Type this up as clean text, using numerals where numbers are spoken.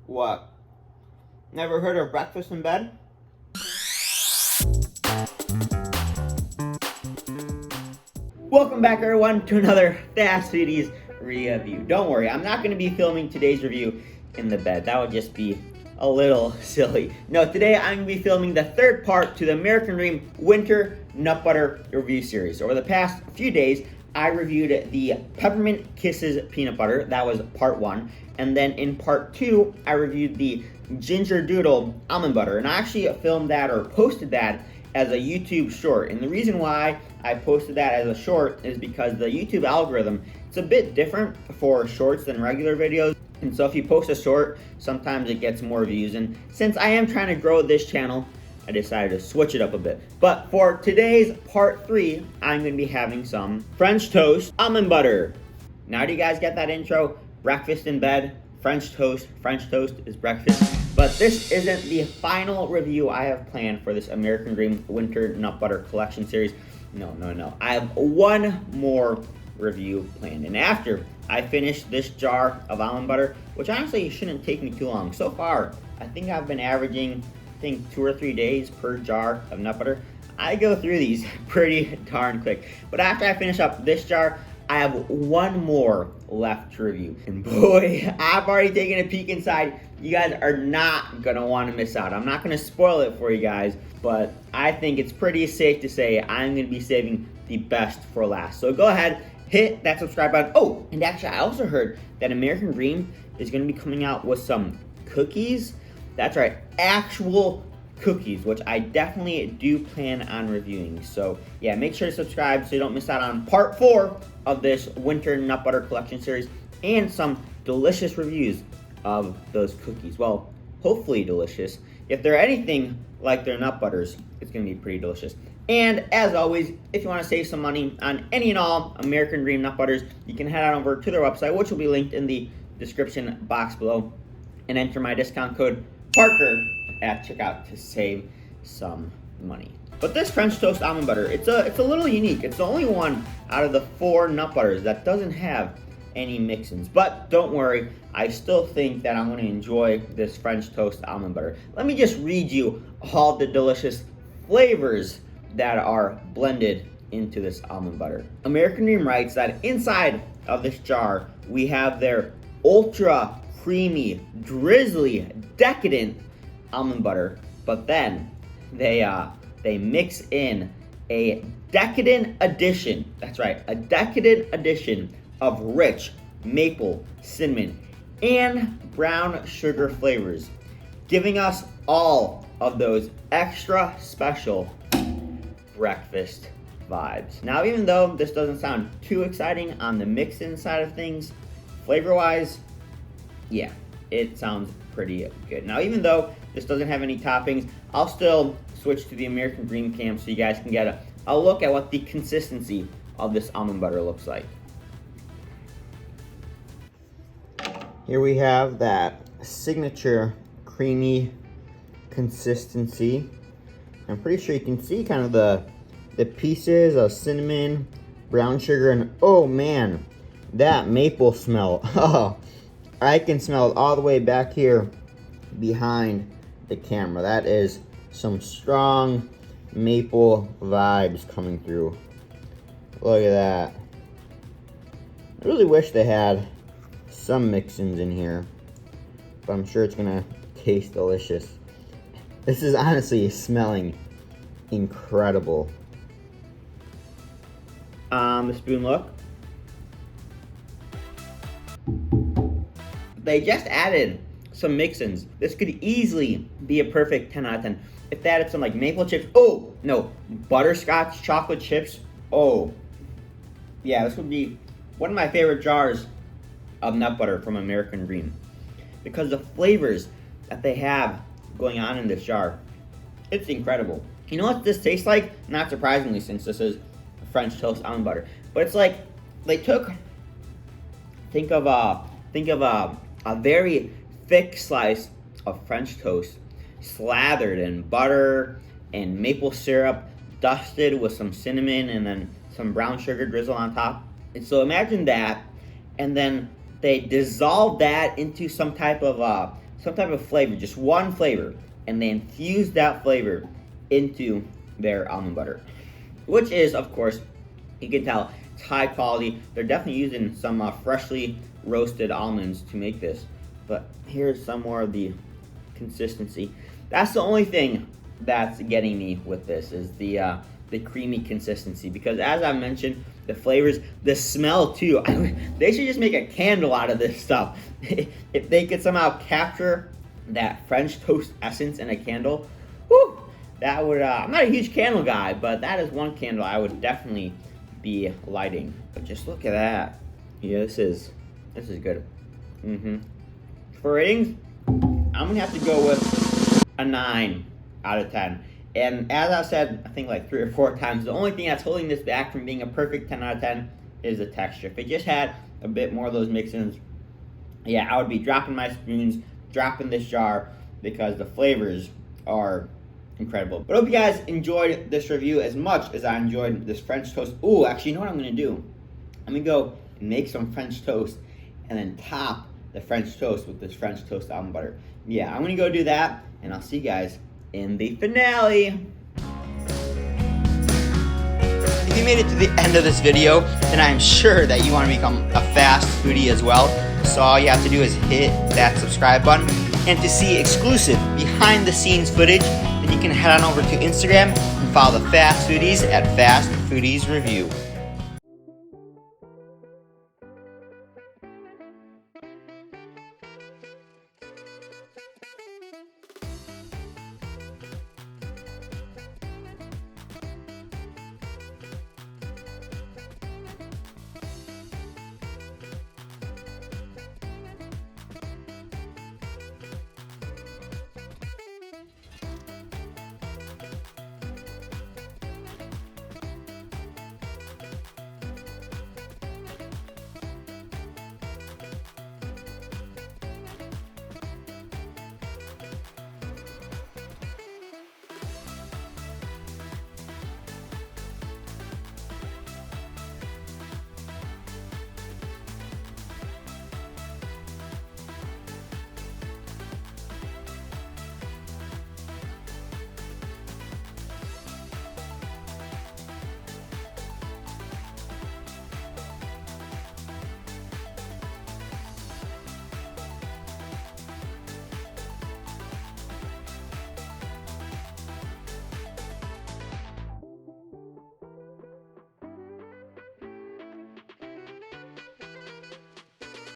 What? Never heard of breakfast in bed? Welcome back, everyone, to another Fast Foodies review. Don't worry, I'm not going to be filming today's review in the bed. That would just be a little silly. No, today I'm going to be filming the third part to the American Dream Winter Nut Butter review series. Over the past few days, I reviewed the Peppermint Kisses peanut butter. That was part one. And then in part two, I reviewed the Ginger Doodle almond butter. And I actually filmed that or posted that as a YouTube short. And the reason why I posted that as a short is because the YouTube algorithm, it's a bit different for shorts than regular videos. And so if you post a short, sometimes it gets more views. And since I am trying to grow this channel, I decided to switch it up a bit. But for today's part three, I'm gonna be having some French toast almond butter. Now, do you guys get that intro? Breakfast in bed, French toast is breakfast. But this isn't the final review I have planned for this American Dream Winter Nut Butter Collection series. No. I have one more review planned. And after I finish this jar of almond butter, which honestly shouldn't take me too long. So far, I think I've been averaging 2 or 3 days per jar of nut butter. I go through these pretty darn quick. But after I finish up this jar, I have one more left to review. And boy, I've already taken a peek inside. You guys are not gonna wanna miss out. I'm not gonna spoil it for you guys, but I think it's pretty safe to say I'm gonna be saving the best for last. So go ahead, hit that subscribe button. Oh, and actually I also heard that American Dream is gonna be coming out with some cookies. That's right, actual cookies, which I definitely do plan on reviewing. So yeah, make sure to subscribe so you don't miss out on part 4 of this Winter Nut Butter Collection series and some delicious reviews of those cookies. Well, hopefully delicious. If they're anything like their nut butters, it's gonna be pretty delicious. And as always, if you wanna save some money on any and all American Dream nut butters, you can head on over to their website, which will be linked in the description box below, and enter my discount code Parker at checkout to save some money. But this French toast almond butter, it's a little unique. It's the only one out of the 4 nut butters that doesn't have any mix-ins. But don't worry, I still think that I'm going to enjoy this French toast almond butter. Let me just read you all the delicious flavors that are blended into this almond butter. American Dream writes that inside of this jar, we have their ultra creamy, drizzly, decadent almond butter, but then they mix in a decadent addition, that's right, a decadent addition of rich maple, cinnamon, and brown sugar flavors, giving us all of those extra special breakfast vibes. Now, even though this doesn't sound too exciting on the mix-in side of things, flavor-wise, yeah, it sounds pretty good. Now, even though this doesn't have any toppings, I'll still switch to the American Dream Cam so you guys can get a look at what the consistency of this almond butter looks like. Here we have that signature creamy consistency. I'm pretty sure you can see kind of the pieces of cinnamon, brown sugar, and oh man, that maple smell. Oh, I can smell it all the way back here behind the camera. That is some strong maple vibes coming through. Look at that. I really wish they had some mix-ins in here, but I'm sure it's gonna taste delicious. This is honestly smelling incredible. The spoon look. They just added some mix-ins. This could easily be a perfect 10 out of 10. If they added some like maple chips, oh no, butterscotch chocolate chips, oh yeah, this would be one of my favorite jars of nut butter from American Dream, because the flavors that they have going on in this jar, it's incredible. You know what this tastes like? Not surprisingly, since this is French toast almond butter, but it's like they took, think of a very thick slice of French toast, slathered in butter and maple syrup, dusted with some cinnamon and then some brown sugar drizzle on top. And so imagine that, and then they dissolve that into some type of some type of flavor, just one flavor, and they infuse that flavor into their almond butter, which is, of course, you can tell it's high quality. They're definitely using some freshly roasted almonds to make this. But here's some more of the consistency. That's the only thing that's getting me with this, is the creamy consistency, because as I mentioned, the flavors, the smell too. They should just make a candle out of this stuff. If they could somehow capture that French toast essence in a candle, whew, that would, I'm not a huge candle guy, but that is one candle I would definitely be lighting. But just look at that. Yeah, this is good. For ratings, I'm gonna have to go with a 9 out of 10. And as I said, I think like 3 or 4 times, the only thing that's holding this back from being a perfect 10 out of 10 is the texture. If it just had a bit more of those mix-ins, yeah, I would be dropping my spoons, dropping this jar, because the flavors are incredible. But I hope you guys enjoyed this review as much as I enjoyed this French toast. Ooh, actually, you know what I'm gonna do? I'm gonna go make some French toast and then top the French toast with this French toast almond butter. Yeah, I'm gonna go do that, and I'll see you guys in the finale. If you made it to the end of this video, then I'm sure that you want to become a fast foodie as well. So all you have to do is hit that subscribe button. And to see exclusive behind the scenes footage, then you can head on over to Instagram and follow the Fast Foodies at Fast Foodies Review.